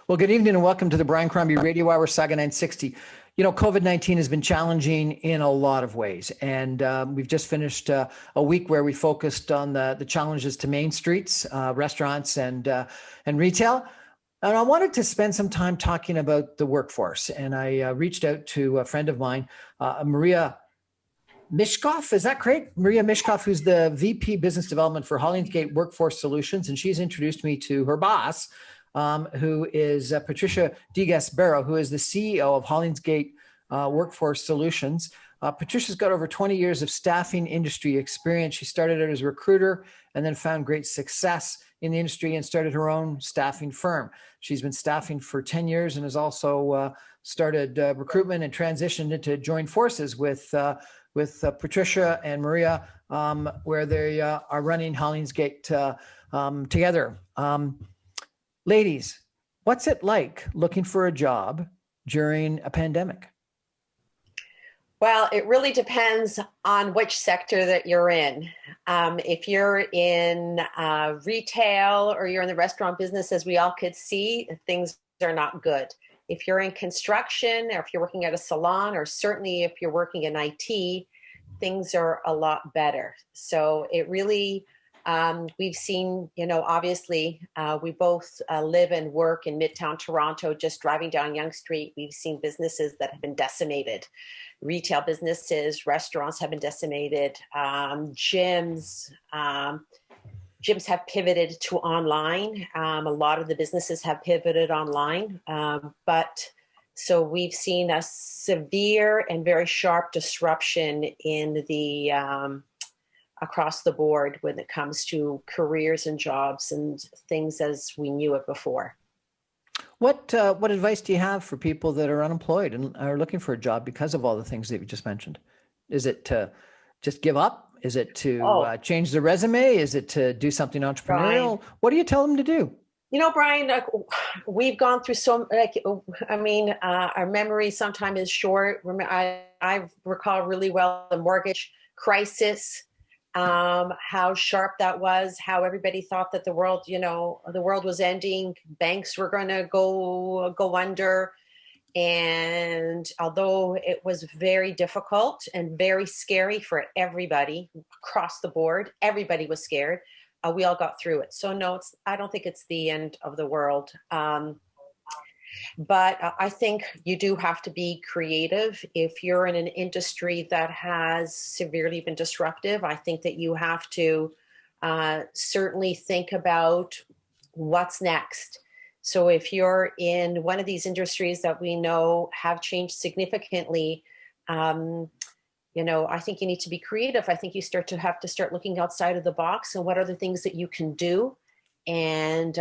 Well, good evening and welcome to the Brian Crombie Radio Hour, Saga 960. You know, COVID-19 has been challenging in a lot of ways. And we've just finished a week where we focused on the challenges to main streets, restaurants and retail. And I wanted to spend some time talking about the workforce. And I reached out to a friend of mine, Maria Mishkov, is that correct? Maria Mishkov, who's the VP Business Development for Hollingsgate Workforce Solutions. And she's introduced me to her boss, who is Patricia DeGasbero, who is the CEO of Hollingsgate Workforce Solutions. Patricia's got over 20 years of staffing industry experience. She started out as a recruiter and then found great success in the industry and started her own staffing firm. She's been staffing for 10 years and has also started recruitment and transitioned into join forces with Patricia and Maria, where they are running Hollingsgate together. Ladies, what's it like looking for a job during a pandemic? Well, it really depends on which sector that you're in. If you're in retail or you're in the restaurant business, as we all could see, things are not good. If you're in construction or if you're working at a salon, or certainly if you're working in IT, things are a lot better. So it really... we've seen, obviously, we both live and work in Midtown Toronto. Just driving down Yonge Street, we've seen businesses that have been decimated. Retail businesses, restaurants have been decimated. Gyms have pivoted to online. A lot of the businesses have pivoted online. So we've seen a severe and very sharp disruption in the across the board when it comes to careers and jobs and things as we knew it before. What advice do you have for people that are unemployed and are looking for a job because of all the things that you just mentioned? Is it to just give up? Is it to change the resume? Is it to do something entrepreneurial? Brian, what do you tell them to do? Brian, we've gone through our memory sometimes is short. I recall really well the mortgage crisis. How sharp that was, how everybody thought that the world was ending, banks were going to go under. And although it was very difficult and very scary for everybody across the board, everybody was scared. We all got through it. So no, I don't think it's the end of the world. But I think you do have to be creative. If you're in an industry that has severely been disruptive, I think that you have to certainly think about what's next. So if you're in one of these industries that we know have changed significantly, I think you need to be creative. I think you have to start looking outside of the box and what are the things that you can do. And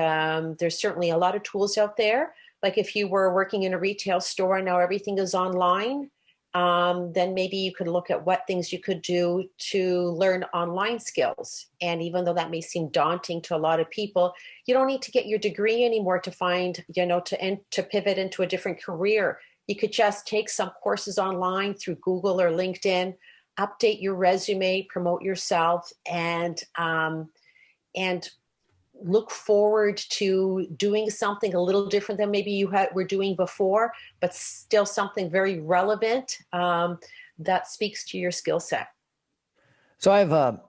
there's certainly a lot of tools out there. Like if you were working in a retail store and now everything is online, then maybe you could look at what things you could do to learn online skills. And even though that may seem daunting to a lot of people, you don't need to get your degree anymore to find, to pivot into a different career. You could just take some courses online through Google or LinkedIn, update your resume, promote yourself, and look forward to doing something a little different than maybe you were doing before, but still something very relevant that speaks to your skill set. So I have a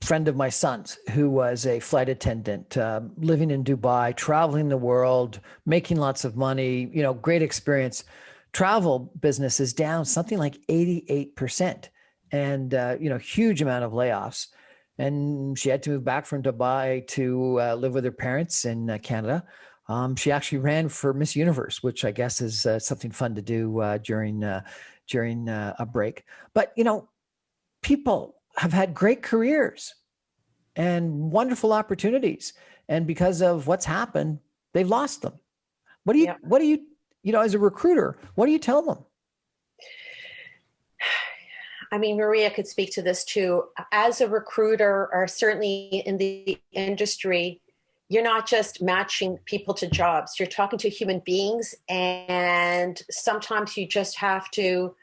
friend of my son's who was a flight attendant, living in Dubai, traveling the world, making lots of money, great experience. Travel business is down something like 88% and, huge amount of layoffs. And she had to move back from Dubai to live with her parents in Canada. She actually ran for Miss Universe, which I guess is something fun to do during a break. But, people have had great careers and wonderful opportunities. And because of what's happened, they've lost them. What do you, as a recruiter, what do you tell them? I mean, Maria could speak to this too. As a recruiter, or certainly in the industry, you're not just matching people to jobs. You're talking to human beings, and sometimes you just have to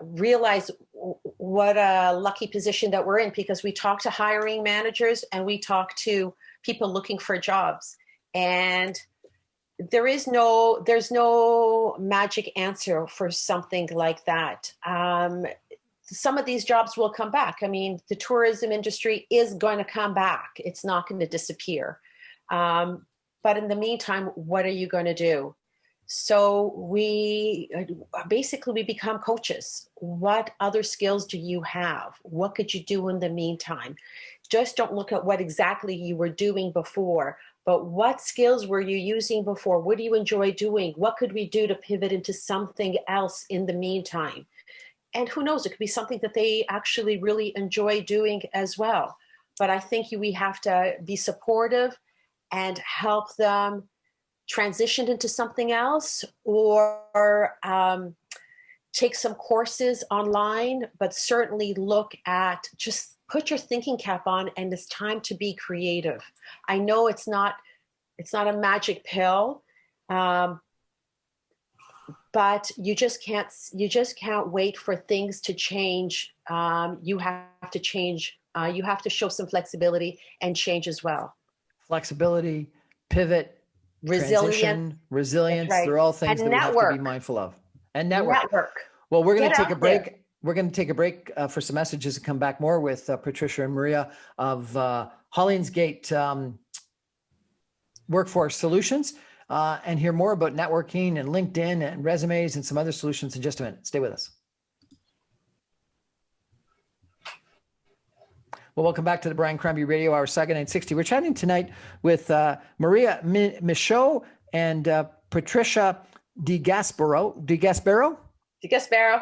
realize what a lucky position that we're in, because we talk to hiring managers and we talk to people looking for jobs. And there's no magic answer for something like that. Some of these jobs will come back. I mean, the tourism industry is going to come back. It's not going to disappear. But in the meantime, what are you going to do? So we become coaches. What other skills do you have? What could you do in the meantime? Just don't look at what exactly you were doing before, but what skills were you using before? What do you enjoy doing? What could we do to pivot into something else in the meantime? And who knows, it could be something that they actually really enjoy doing as well. But I think we have to be supportive and help them transition into something else, or take some courses online, but certainly look at, just put your thinking cap on, and it's time to be creative. I know it's not a magic pill, but you just can't wait for things to change. You have to change. You have to show some flexibility and change as well. Flexibility, pivot, resilience. Right. They're all things that we have to be mindful of. And network. Well, we're going to take a break. There. We're going to take a break for some messages and come back more with Patricia and Maria of Hollingsgate Workforce Solutions, and hear more about networking and LinkedIn and resumes and some other solutions in just a minute. Stay with us. Well, welcome back to the Brian Crombie Radio Hour, Saga 960. We're chatting tonight with Maria Michaud and Patricia DeGaspero. DeGaspero,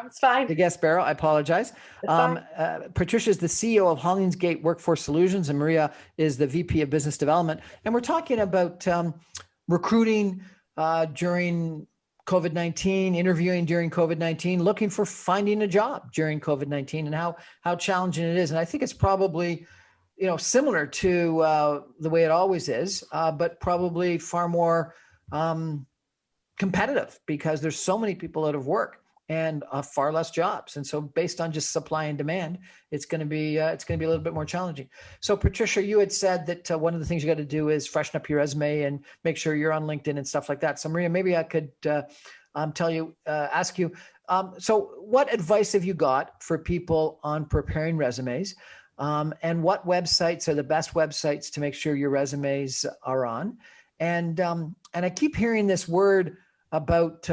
it's fine. DeGaspero, I apologize. Patricia is the CEO of Hollingsgate Workforce Solutions, and Maria is the VP of Business Development. And we're talking about recruiting during COVID-19, interviewing during COVID-19, looking for finding a job during COVID-19, and how challenging it is. And I think it's probably, similar to the way it always is, but probably far more competitive, because there's so many people out of work and far less jobs. And so based on just supply and demand, it's going to be a little bit more challenging. So Patricia, you had said that one of the things you got to do is freshen up your resume and make sure you're on LinkedIn and stuff like that. So Maria, maybe I could ask you, so what advice have you got for people on preparing resumes? And what websites are the best websites to make sure your resumes are on? And I keep hearing this word about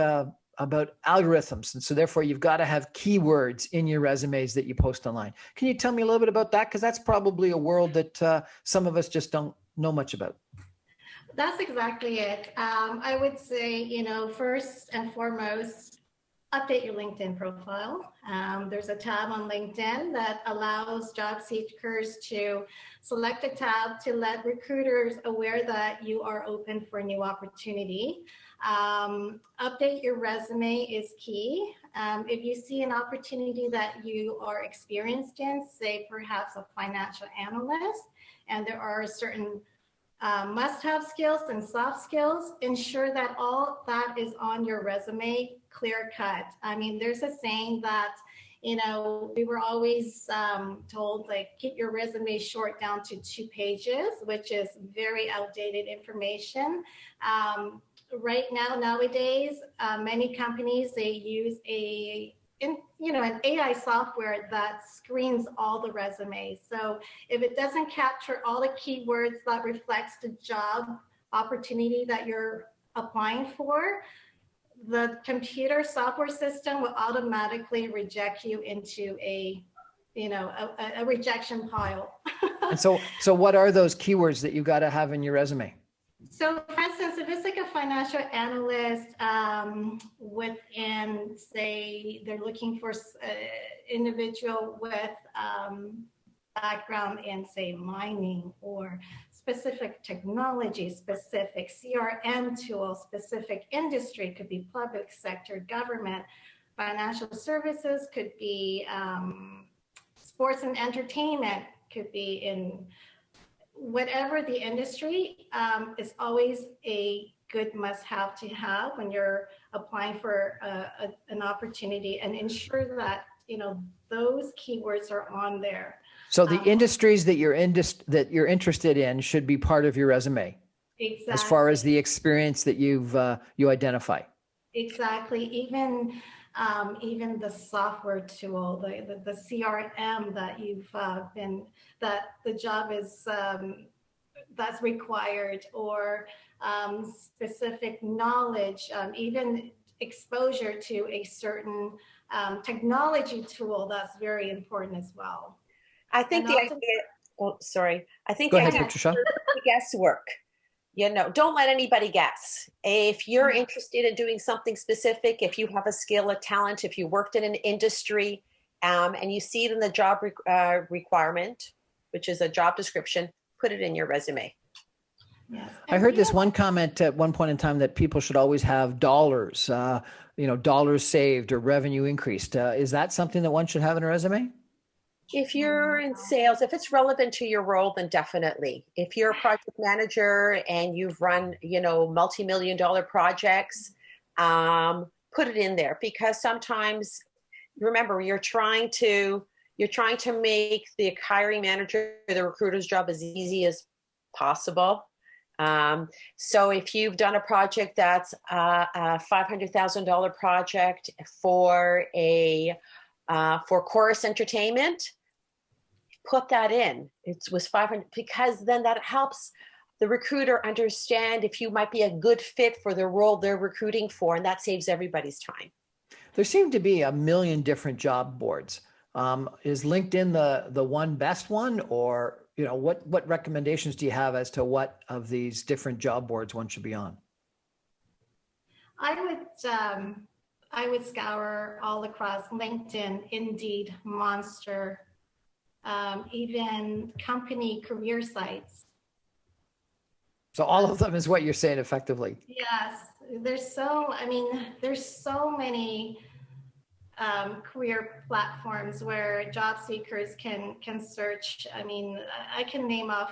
algorithms. And so therefore you've got to have keywords in your resumes that you post online. Can you tell me a little bit about that? Because that's probably a world that some of us just don't know much about. That's exactly it. I would say, first and foremost, update your LinkedIn profile. There's a tab on LinkedIn that allows job seekers to select a tab to let recruiters aware that you are open for a new opportunity. Update your resume is key. If you see an opportunity that you are experienced in, say perhaps a financial analyst, and there are certain must-have skills and soft skills, ensure that all that is on your resume clear cut. I mean, there's a saying that, we were always told, like, keep your resume short down to 2 pages, which is very outdated information. Right now, nowadays, many companies, they use an AI software that screens all the resumes. So if it doesn't capture all the keywords that reflects the job opportunity that you're applying for, the computer software system will automatically reject you into a rejection pile. And so what are those keywords that you got to have in your resume? So for instance, if it's like a financial analyst within, say, they're looking for an individual with background in, say, mining or specific technology, specific CRM tool, specific industry, could be public sector, government, financial services, could be sports and entertainment, could be in whatever the industry, is always a good must-have to have when you're applying for an opportunity, and ensure that those keywords are on there. So the industries that you're interested in should be part of your resume. Exactly. as far as the experience that you identify. Exactly. Even the software tool, the CRM that that the job is that's required, or specific knowledge, even exposure to a certain technology tool, that's very important as well. I think And the often, idea, oh, sorry. I think Go the ahead, idea Patricia. is guesswork. Don't let anybody guess. If you're interested in doing something specific, if you have a skill, a talent, if you worked in an industry, and you see it in the job requirement, which is a job description, put it in your resume. yes. I heard this one comment at one point in time that people should always have dollars, dollars saved or revenue increased. Is that something that one should have in a resume? If you're in sales, if it's relevant to your role, then definitely. If you're a project manager and you've run, multi-million-dollar projects, put it in there, because sometimes, remember, you're trying to make the hiring manager, the recruiter's job as easy as possible. So if you've done a project that's a $500,000 project for Chorus Entertainment, put that in. It was 500, because then that helps the recruiter understand if you might be a good fit for the role they're recruiting for, and that saves everybody's time. There seem to be a million different job boards. Is LinkedIn the one best one, or what recommendations do you have as to what of these different job boards one should be on? I would scour all across LinkedIn, Indeed, Monster, even company career sites. So all of them is what you're saying effectively. Yes, there's so many career platforms where job seekers can search. I can name off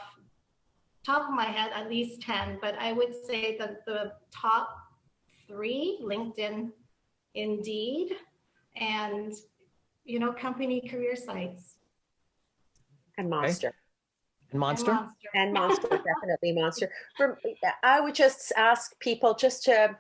top of my head at least 10, but I would say that the top 3, LinkedIn, Indeed, and company career sites. And Monster. Okay. And Monster? And Monster, definitely Monster. I would just ask people just to,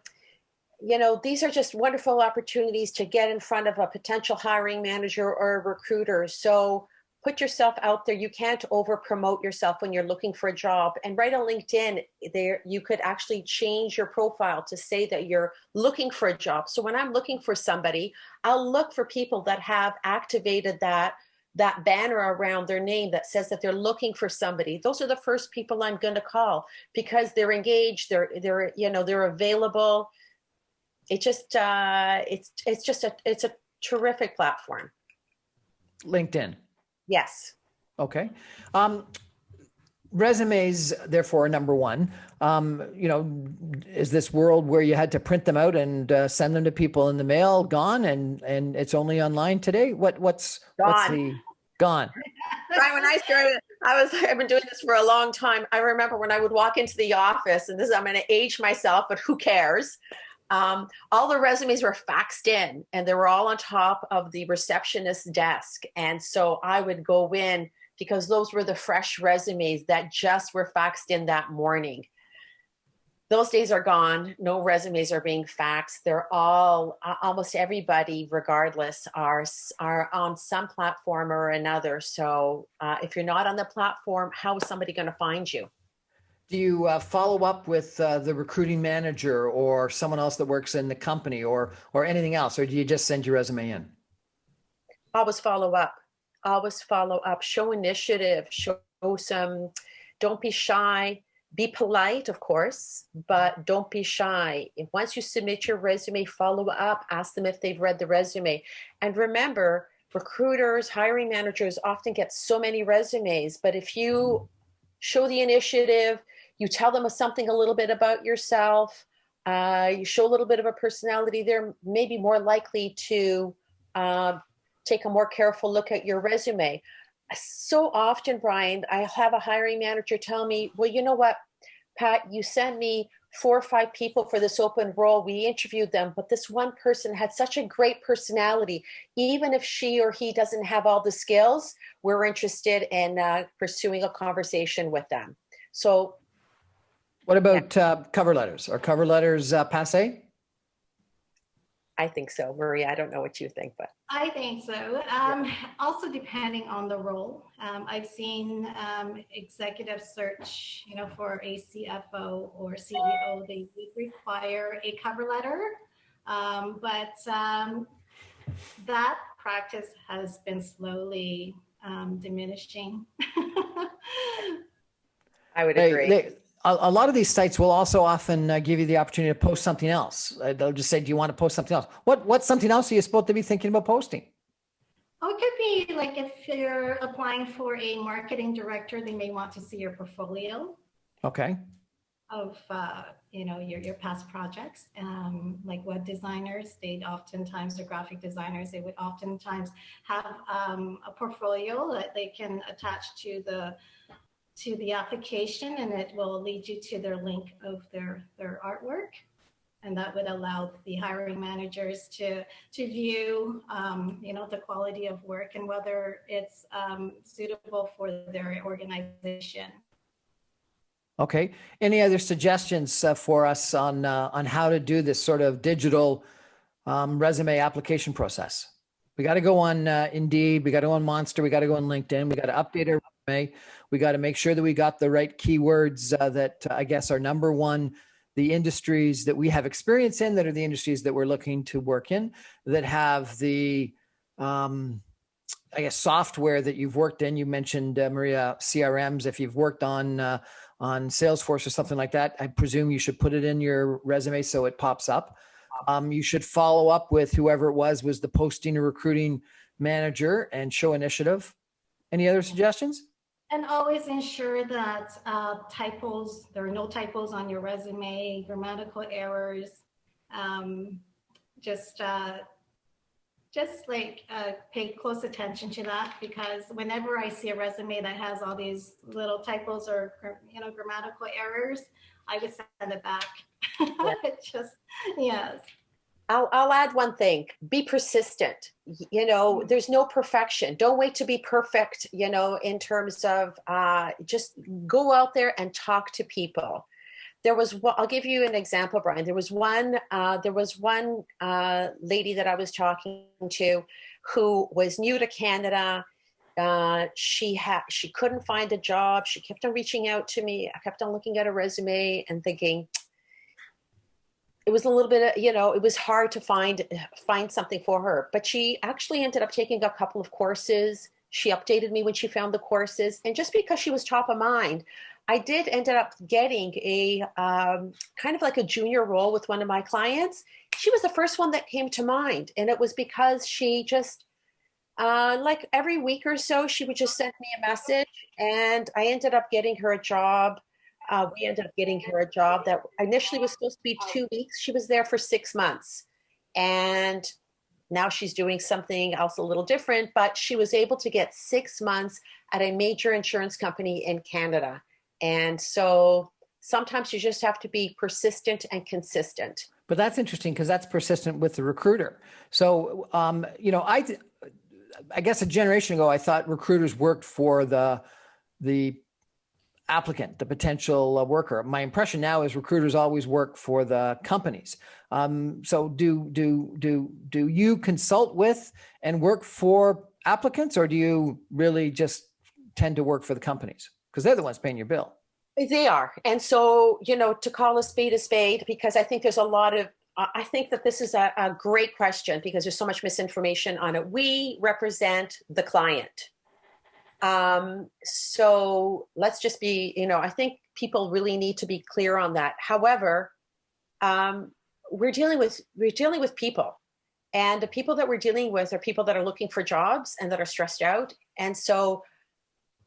these are just wonderful opportunities to get in front of a potential hiring manager or a recruiter. So put yourself out there. You can't over promote yourself when you're looking for a job. And right on LinkedIn, there you could actually change your profile to say that you're looking for a job. So when I'm looking for somebody, I'll look for people that have activated that banner around their name that says that they're looking for somebody. Those are the first people I'm going to call, because they're engaged, they're available. It's a terrific platform. LinkedIn. Yes. Okay. Resumes, therefore, are number one. Is this world where you had to print them out and send them to people in the mail gone, and it's only online today? What's gone? Right, when I started, I've been doing this for a long time. I remember when I would walk into the office, and I'm going to age myself, but who cares? All the resumes were faxed in, and they were all on top of the receptionist's desk. And so I would go in, because those were the fresh resumes that just were faxed in that morning. Those days are gone. No resumes are being faxed. They're all, almost everybody, regardless, are on some platform or another. So if you're not on the platform, how is somebody going to find you? Do you follow up with the recruiting manager or someone else that works in the company or anything else? Or do you just send your resume in? Always follow up. Always follow up. Show initiative. Don't be shy. Be polite, of course, but don't be shy. Once you submit your resume, follow up. Ask them if they've read the resume. And remember, recruiters, hiring managers often get so many resumes, but if you show the initiative, you tell them something a little bit about yourself, you show a little bit of a personality, they're maybe more likely to take a more careful look at your resume. So often, Brian, I have a hiring manager tell me, well, you know what, Pat, you sent me 4 or 5 people for this open role. We interviewed them, but this one person had such a great personality. Even if she or he doesn't have all the skills, we're interested in pursuing a conversation with them. So What about cover letters? Are cover letters passé? I think so, Maria. I don't know what you think, but I think so. Also, depending on the role, I've seen executive search, for a CFO or CEO, they require a cover letter, but that practice has been slowly diminishing. I would agree. A lot of these sites will also often give you the opportunity to post something else. They'll just say, do you want to post something else? What's something else are you supposed to be thinking about posting? Oh, it could be like if you're applying for a marketing director, they may want to see your portfolio. Okay. Of, your past projects. Like web designers, they'd oftentimes, or graphic designers, they would oftentimes have a portfolio that they can attach to the application, and it will lead you to their link of their artwork, and that would allow the hiring managers to view the quality of work and whether it's suitable for their organization. Okay. Any other suggestions for us on how to do this sort of digital resume application process? We got to go on Indeed. We got to go on Monster. We got to go on LinkedIn. We got to update our resume. We got to make sure that we got the right keywords that I guess are number one, the industries that we have experience in, that are the industries that we're looking to work in, that have the, software that you've worked in. You mentioned, Maria, CRMs. If you've worked on Salesforce or something like that, I presume you should put it in your resume so it pops up. You should follow up with whoever it was the posting or recruiting manager and show initiative. Any other suggestions? And always ensure that there are no typos on your resume, grammatical errors. Just pay close attention to that, because whenever I see a resume that has all these little typos or grammatical errors, I would send it back. Yeah. Yes. I'll add one thing. Be persistent. There's no perfection. Don't wait to be perfect, in terms of just go out there and talk to people. I'll give you an example, Brian. There was one lady that I was talking to who was new to Canada. She couldn't find a job. She kept on reaching out to me. I kept on looking at her resume and thinking, it was a little bit, it was hard to find something for her, but she actually ended up taking a couple of courses. She updated me when she found the courses. And just because she was top of mind, I did end up getting a kind of like a junior role with one of my clients. She was the first one that came to mind. And it was because she just, like every week or so, she would just send me a message, and I ended up getting her a job. We ended up getting her a job that initially was supposed to be 2 weeks. She was there for 6 months, and now she's doing something else a little different, but she was able to get 6 months at a major insurance company in Canada. And so sometimes you just have to be persistent and consistent. But that's interesting, because that's persistent with the recruiter. So, I guess a generation ago, I thought recruiters worked for the applicant, the potential worker. My impression now is recruiters always work for the companies. So do you consult with and work for applicants, or do you really just tend to work for the companies? Because they're the ones paying your bill. They are. And so, to call a spade, because I think there's I think that this is a great question, because there's so much misinformation on it. We represent the client. So let's just be, I think people really need to be clear on that. However, we're dealing with people, and the people that we're dealing with are people that are looking for jobs and that are stressed out. And so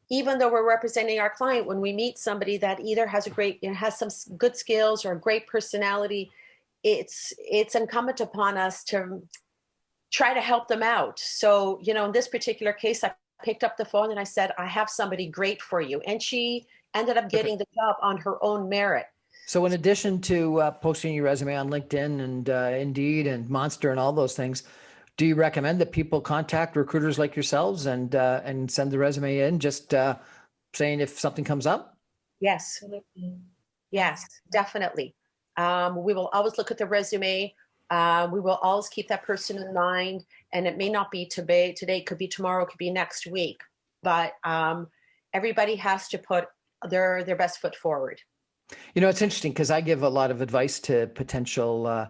even though we're representing our client, when we meet somebody that either has has some good skills or a great personality, it's incumbent upon us to try to help them out. So, in this particular case, I picked up the phone and I said, I have somebody great for you. And she ended up getting the job on her own merit. So in addition to posting your resume on LinkedIn and Indeed and Monster and all those things, do you recommend that people contact recruiters like yourselves and send the resume in, just saying if something comes up? Yes. Absolutely. Yes, definitely. We will always look at the resume. We will always keep that person in mind, and it may not be today, it could be tomorrow, it could be next week, but everybody has to put their best foot forward. You know, it's interesting because I give a lot of advice to potential,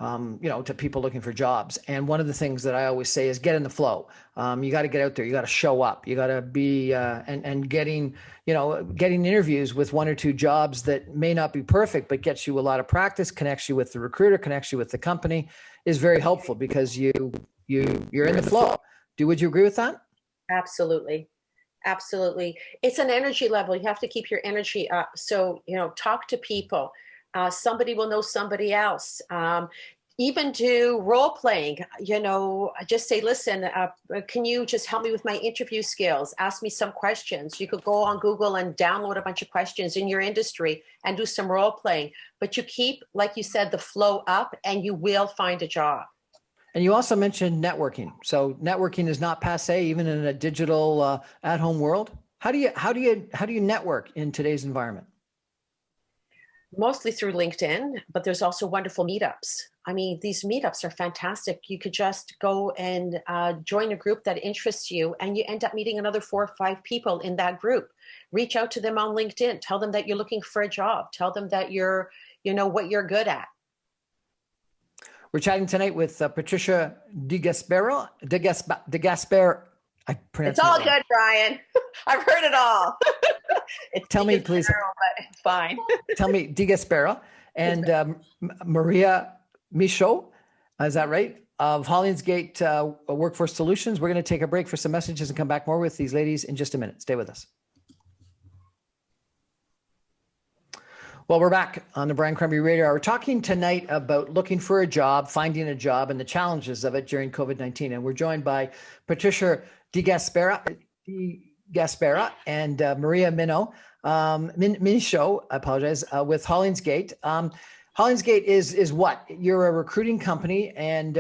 to people looking for jobs. And one of the things that I always say is get in the flow. You got to get out there. You got to show up. You got to be and getting interviews with one or two jobs that may not be perfect, but gets you a lot of practice, connects you with the recruiter, connects you with the company, is very helpful because you're in the flow. Would you agree with that? Absolutely. Absolutely. It's an energy level. You have to keep your energy up. So, talk to people. Somebody will know somebody else. Even do role playing, just say, listen, can you just help me with my interview skills? Ask me some questions. You could go on Google and download a bunch of questions in your industry and do some role playing. But you keep, like you said, the flow up and you will find a job. And you also mentioned networking. So networking is not passé, even in a digital at-home world. How do you network in today's environment? Mostly through LinkedIn, but there's also wonderful meetups. I mean, these meetups are fantastic. You could just go and join a group that interests you, and you end up meeting another 4 or 5 people in that group. Reach out to them on LinkedIn. Tell them that you're looking for a job. Tell them that what you're good at. We're chatting tonight with Patricia DeGasper. It's all good, Brian. I've heard it all. Tell me, please. But it's fine. Tell me, DeGaspera and Maria Michaud, is that right? Of Hollingsgate Workforce Solutions. We're going to take a break for some messages and come back more with these ladies in just a minute. Stay with us. Well, we're back on the Brian Crombie Radio. We're talking tonight about looking for a job, finding a job, and the challenges of it during COVID-19. And we're joined by Patricia DeGaspera and Maria Michaud, I apologize, with Hollingsgate. Hollingsgate is what? You're a recruiting company, and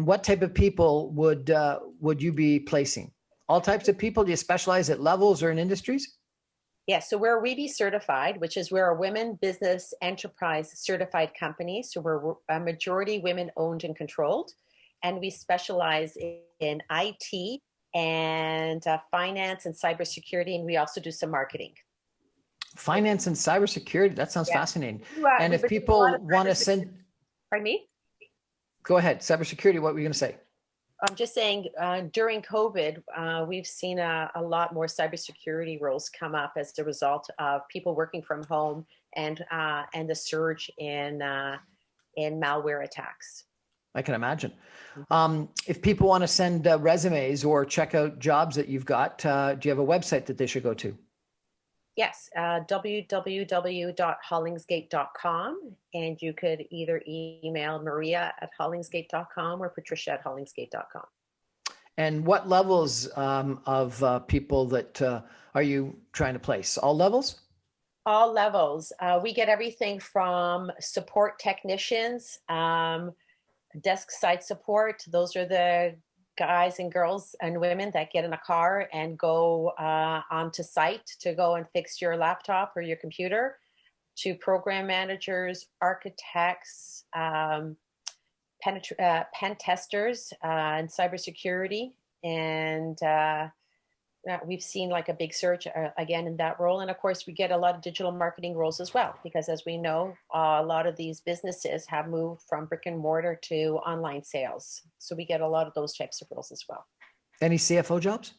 what type of people would you be placing? All types of people? Do you specialize at levels or in industries? Yes, so we're WEBE certified, which is we're a women business enterprise certified company. So we're a majority women owned and controlled, and we specialize in IT and finance and cybersecurity, and we also do some marketing. Finance and cybersecurity, that sounds fascinating. And if people want to send... Pardon me? Go ahead, cybersecurity, what were you going to say? I'm just saying during COVID, we've seen a lot more cybersecurity roles come up as a result of people working from home and the surge in malware attacks. I can imagine. If people want to send resumes or check out jobs that you've got, do you have a website that they should go to? Yes, www.hollingsgate.com, and you could either email Maria at hollingsgate.com or Patricia at hollingsgate.com. And what levels of people that are you trying to place? All levels? All levels. We get everything from support technicians, desk side support. Those are the guys and girls and women that get in a car and go onto site to go and fix your laptop or your computer, to program managers, architects, pen testers, and cybersecurity. And we've seen like a big surge again in that role. And of course, we get a lot of digital marketing roles as well, because as we know, a lot of these businesses have moved from brick and mortar to online sales. So we get a lot of those types of roles as well. Any CFO jobs?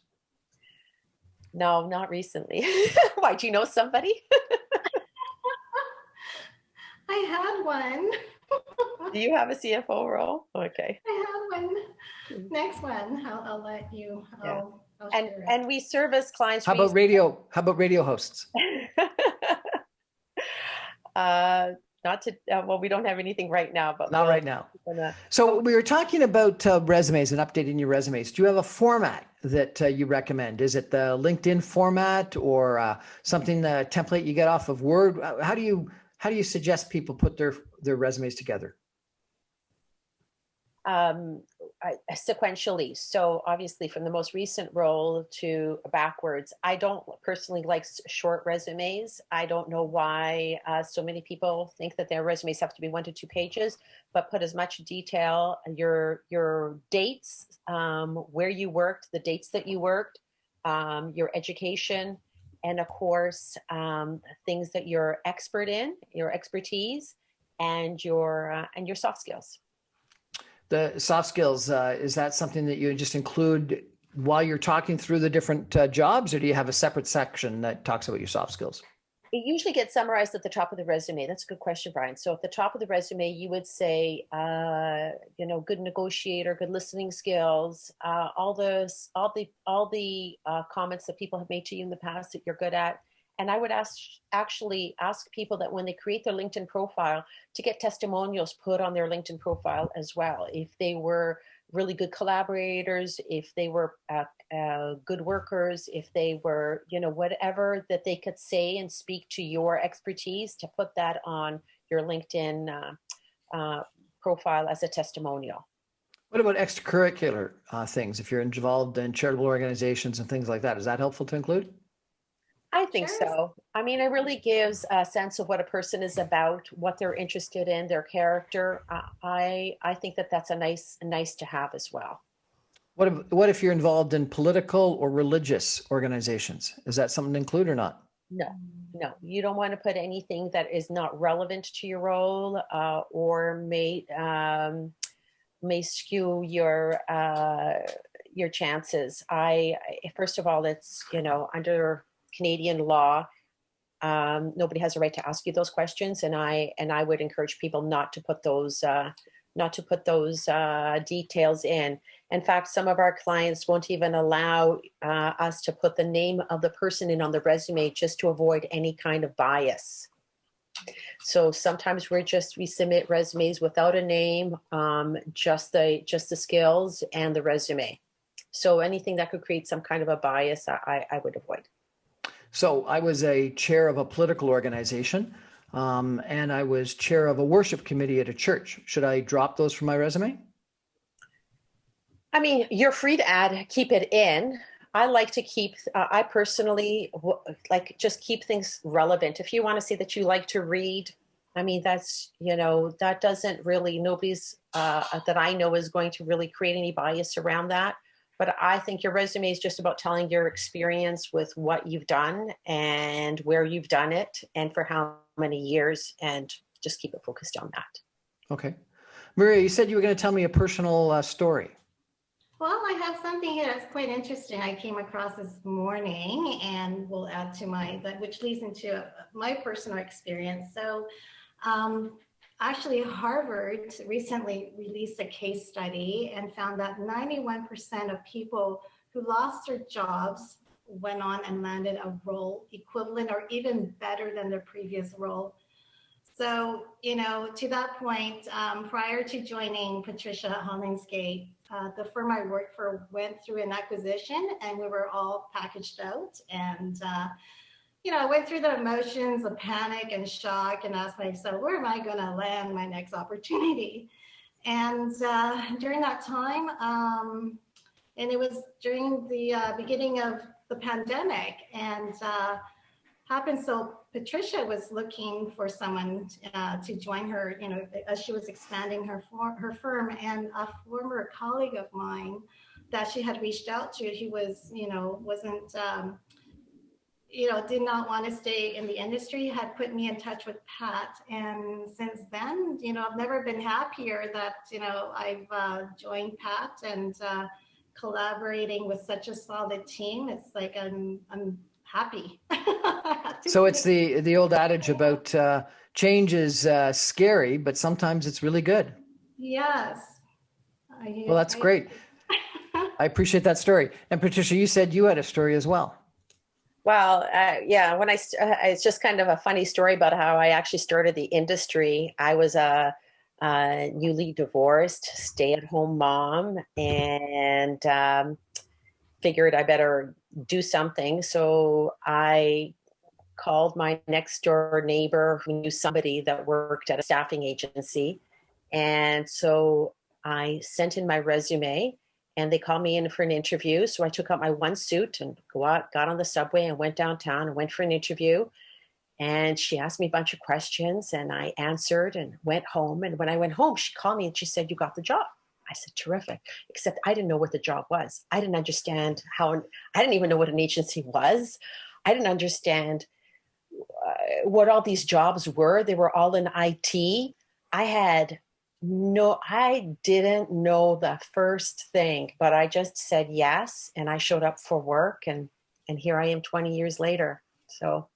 No, not recently. Why, do you know somebody? I had one. Do you have a CFO role? Okay. I had one. Next one, I'll let you. And we service clients. How about radio hosts? We don't have anything right now, but not right now. So we were talking about resumes and updating your resumes. Do you have a format that you recommend? Is it the LinkedIn format or something, the template you get off of Word? How do you suggest people put their resumes together? sequentially. So obviously from the most recent role to backwards, I don't personally like short resumes. I don't know why so many people think that their resumes have to be 1 to 2 pages, but put as much detail, your dates, where you worked, the dates that you worked, your education, and of course, things that you're expert in, your expertise, and your soft skills. The soft skills, is that something that you just include while you're talking through the different jobs, or do you have a separate section that talks about your soft skills? It usually gets summarized at the top of the resume. That's a good question, Brian. So at the top of the resume, you would say, good negotiator, good listening skills, all the comments that people have made to you in the past that you're good at. And I would actually ask people that when they create their LinkedIn profile to get testimonials put on their LinkedIn profile as well. If they were really good collaborators, if they were good workers, if they were, whatever that they could say and speak to your expertise, to put that on your LinkedIn profile as a testimonial. What about extracurricular things? If you're involved in charitable organizations and things like that, is that helpful to include? I think Sure. so. I mean, it really gives a sense of what a person is about, what they're interested in, their character. I think that that's a nice to have as well. What if you're involved in political or religious organizations? Is that something to include or not? No, you don't want to put anything that is not relevant to your role or may skew your chances. First of all, it's under Canadian law, nobody has a right to ask you those questions, and I would encourage people not to put those details in. In fact, some of our clients won't even allow us to put the name of the person in on the resume just to avoid any kind of bias. So sometimes we submit resumes without a name, just the skills and the resume. So anything that could create some kind of a bias, I would avoid. So I was a chair of a political organization, and I was chair of a worship committee at a church. Should I drop those from my resume? I mean, you're free to keep it in. I like to keep, I personally just keep things relevant. If you want to say that you like to read, I mean, that's, that doesn't really, nobody's that I know is going to really create any bias around that. But I think your resume is just about telling your experience with what you've done and where you've done it and for how many years, and just keep it focused on that. Okay. Maria, you said you were going to tell me a personal story. Well, I have something here that's quite interesting I came across this morning, and will add to which leads into my personal experience. So actually, Harvard recently released a case study and found that 91% of people who lost their jobs went on and landed a role equivalent or even better than their previous role. So, to that point, prior to joining Patricia at Hollingsgate, the firm I worked for went through an acquisition, and we were all packaged out. And I went through the emotions of panic and shock and asked myself, where am I going to land my next opportunity? And during that time, and it was during the beginning of the pandemic, and happened so Patricia was looking for someone to join her, as she was expanding her firm, and a former colleague of mine that she had reached out to, he was, wasn't did not want to stay in the industry, had put me in touch with Pat. And since then, I've never been happier that, I've joined Pat and collaborating with such a solid team. It's like I'm happy. So it's the old adage about change is scary, but sometimes it's really good. Yes. Well, that's great. I appreciate that story. And Patricia, you said you had a story as well. Well, yeah, it's just kind of a funny story about how I actually started the industry. I was a newly divorced stay-at-home mom, and figured I better do something. So I called my next door neighbor who knew somebody that worked at a staffing agency. And so I sent in my resume and they called me in for an interview. So I took out my one suit and got on the subway and went downtown and went for an interview. And she asked me a bunch of questions and I answered and went home. And when I went home, she called me and she said, "You got the job." I said, "Terrific." Except I didn't know what the job was. I didn't understand I didn't even know what an agency was. I didn't understand what all these jobs were. They were all in IT. I didn't know the first thing, but I just said yes. And I showed up for work and here I am 20 years later. So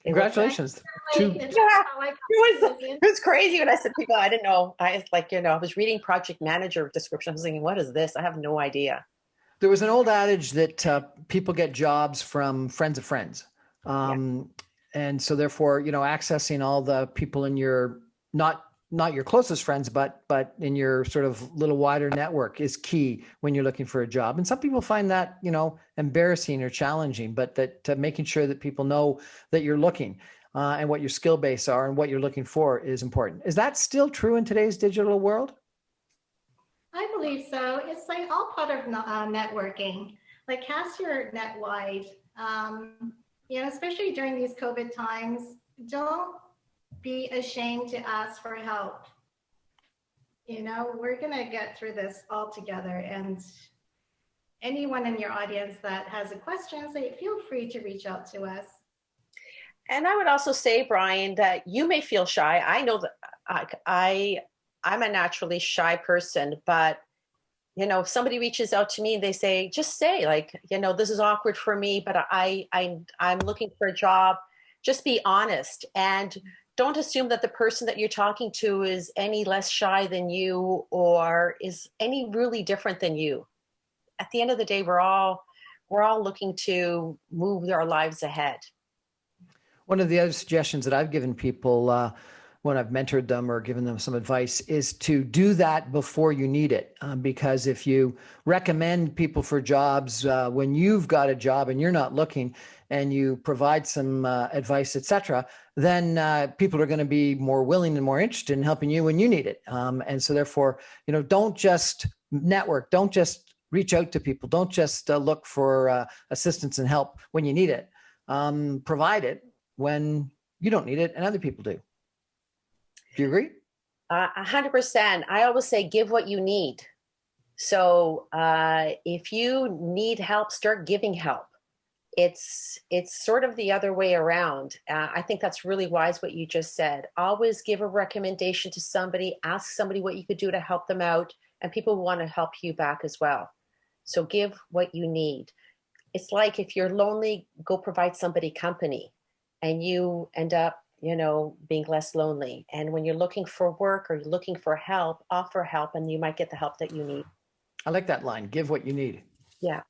Congratulations. It was crazy when I said people, I didn't know. I was like, I was reading project manager description. I was thinking, what is this? I have no idea. There was an old adage that people get jobs from friends of friends. And so therefore, accessing all the people in your, not your closest friends, but in your sort of little wider network is key when you're looking for a job. And some people find that, embarrassing or challenging, but that making sure that people know that you're looking and what your skill base are and what you're looking for is important. Is that still true in today's digital world? I believe so. It's like all part of networking. Like cast your net wide. Especially during these COVID times, don't be ashamed to ask for help. We're going to get through this all together. And anyone in your audience that has a question, feel free to reach out to us. And I would also say, Brian, that you may feel shy. I know that I'm a naturally shy person, but if somebody reaches out to me, they say, just say this is awkward for me, but I'm looking for a job. Just be honest and don't assume that the person that you're talking to is any less shy than you or is any really different than you. At the end of the day, we're all looking to move our lives ahead. One of the other suggestions that I've given people when I've mentored them or given them some advice is to do that before you need it. Because if you recommend people for jobs when you've got a job and you're not looking and you provide some advice, et cetera, then people are going to be more willing and more interested in helping you when you need it. And so therefore, don't just network, don't just reach out to people, don't just look for assistance and help when you need it. Provide it when you don't need it and other people do. Do you agree? 100%. I always say, give what you need. So if you need help, start giving help. It's sort of the other way around. I think that's really wise what you just said. Always give a recommendation to somebody, ask somebody what you could do to help them out, and people want to help you back as well. So give what you need. It's like if you're lonely, go provide somebody company and you end up being less lonely. And when you're looking for work or you're looking for help, offer help and you might get the help that you need. I like that line, give what you need. Yeah.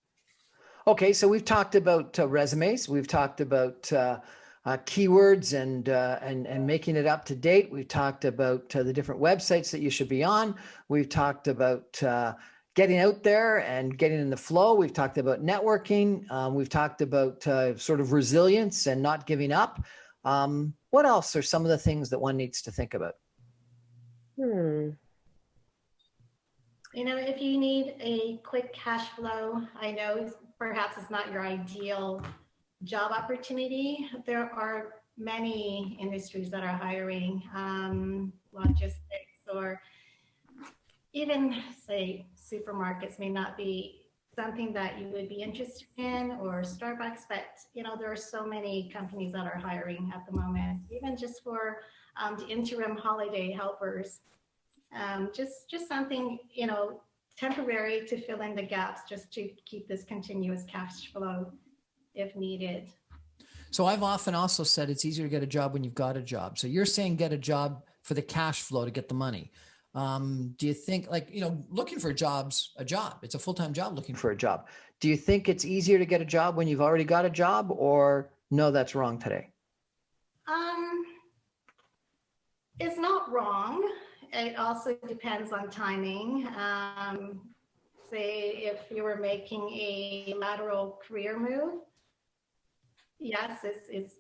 Okay, so we've talked about resumes. We've talked about keywords and making it up to date. We've talked about the different websites that you should be on. We've talked about getting out there and getting in the flow. We've talked about networking. We've talked about sort of resilience and not giving up. What else are some of the things that one needs to think about? If you need a quick cash flow, I know perhaps it's not your ideal job opportunity. There are many industries that are hiring, logistics, or even say supermarkets may not be something that you would be interested in, or Starbucks, but there are so many companies that are hiring at the moment, even just for the interim holiday helpers. Just something, temporary to fill in the gaps, just to keep this continuous cash flow if needed. So I've often also said it's easier to get a job when you've got a job. So you're saying get a job for the cash flow to get the money. Do you think looking for a job, it's a full-time job looking for a job. Do you think it's easier to get a job when you've already got a job, or no, that's wrong today? It's not wrong. It also depends on timing. Say if you were making a lateral career move, yes, it's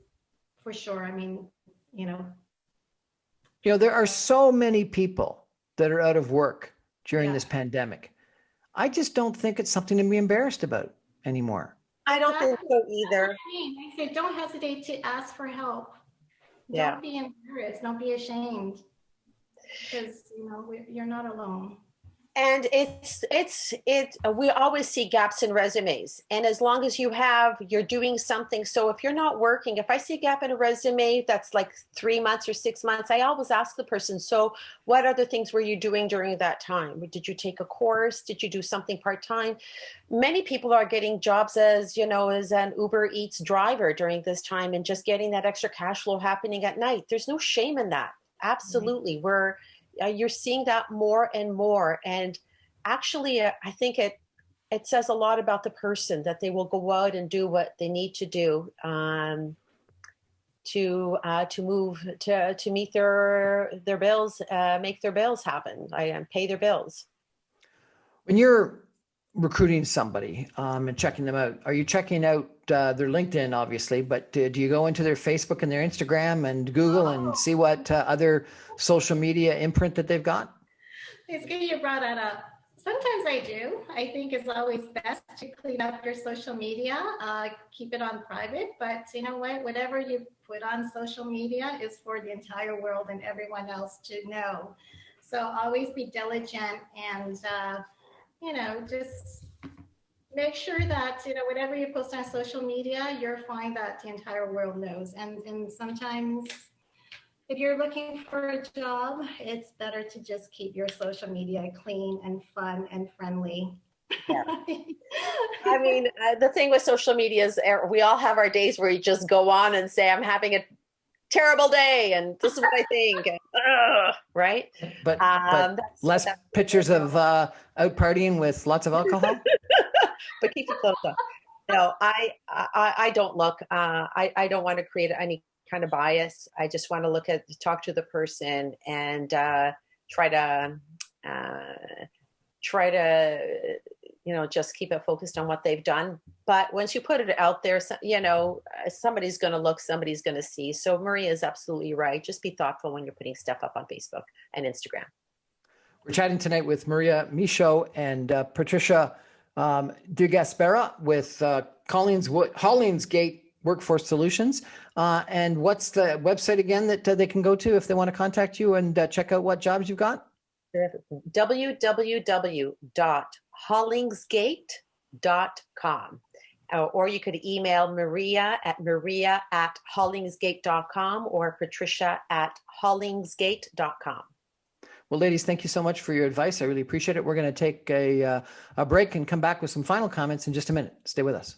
for sure. I mean, there are so many people that are out of work during this pandemic. I just don't think it's something to be embarrassed about anymore. I don't think so either. I mean, I said, don't hesitate to ask for help. Yeah. Don't be embarrassed. Don't be ashamed, because you're not alone. And we always see gaps in resumes. And as long as you're doing something. So if you're not working, if I see a gap in a resume that's like 3 months or 6 months, I always ask the person, so what other things were you doing during that time? Did you take a course? Did you do something part-time? Many people are getting jobs as an Uber Eats driver during this time and just getting that extra cash flow happening at night. There's no shame in that. Absolutely. You're seeing that more and more. And actually, I think it says a lot about the person that they will go out and do what they need to do to move to meet their bills, make their bills happen, and pay their bills. When you're recruiting somebody and checking them out, are you checking out their LinkedIn, obviously, but do you go into their Facebook and their Instagram and Google and see what other social media imprint that they've got? It's good you brought that up. Sometimes I do. I think it's always best to clean up your social media, keep it on private, but you know what? Whatever you put on social media is for the entire world and everyone else to know. So always be diligent and, just make sure that, whatever you post on social media, you're fine that the entire world knows. And sometimes if you're looking for a job, it's better to just keep your social media clean and fun and friendly. Yeah. I mean, the thing with social media is we all have our days where you just go on and say, I'm having a terrible day and this is what I think. Right? But less pictures of out partying with lots of alcohol? But keep it close up. No, I don't look. I don't want to create any kind of bias. I just want to talk to the person and try to just keep it focused on what they've done. But once you put it out there, somebody's going to look, somebody's going to see. So Maria is absolutely right. Just be thoughtful when you're putting stuff up on Facebook and Instagram. We're chatting tonight with Maria Michaud and Patricia de Gaspera with Hollingsgate Workforce Solutions. And what's the website again that they can go to if they want to contact you and check out what jobs you've got? www.hollingsgate.com. Or you could email maria@hollingsgate.com or patricia@hollingsgate.com. Well, ladies, thank you so much for your advice. I really appreciate it. We're going to take a break and come back with some final comments in just a minute. Stay with us.